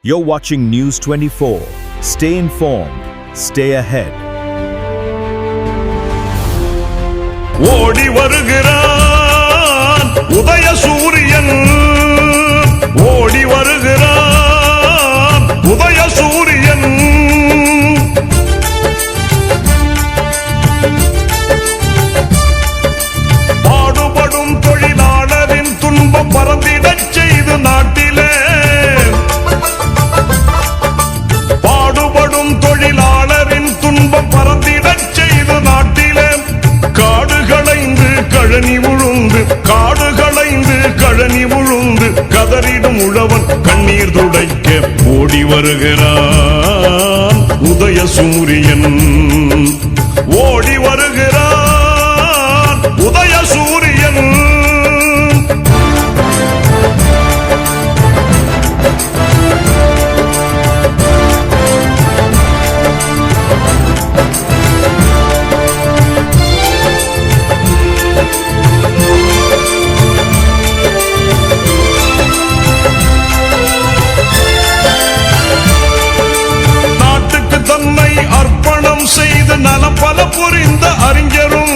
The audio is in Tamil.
You're watching News 24. Stay informed. Stay ahead. ஓடி வருகிறான் உதய சூரியன், ஓடி வருகிறான் உதய சூரியன். பாடுபடும் தொழிலாளரின் துன்பம் பறந்திடச் செய்து நாட்டிலே, பாடுபடும் தொழிலாளரின் துன்பம் பறந்திடச் செய்து நாட்டிலே, காடுகளைந்து கழனி உழுந்து, காடுகளைந்து கழனி உழுந்து கதறிடும் உழவன் கண்ணீர் துடைக்க ஓடி வருகிறான் உதய சூரியன், ஓடி வருகிறான் உதய சூரியன். நலம் பல புரிந்த அறிஞரும்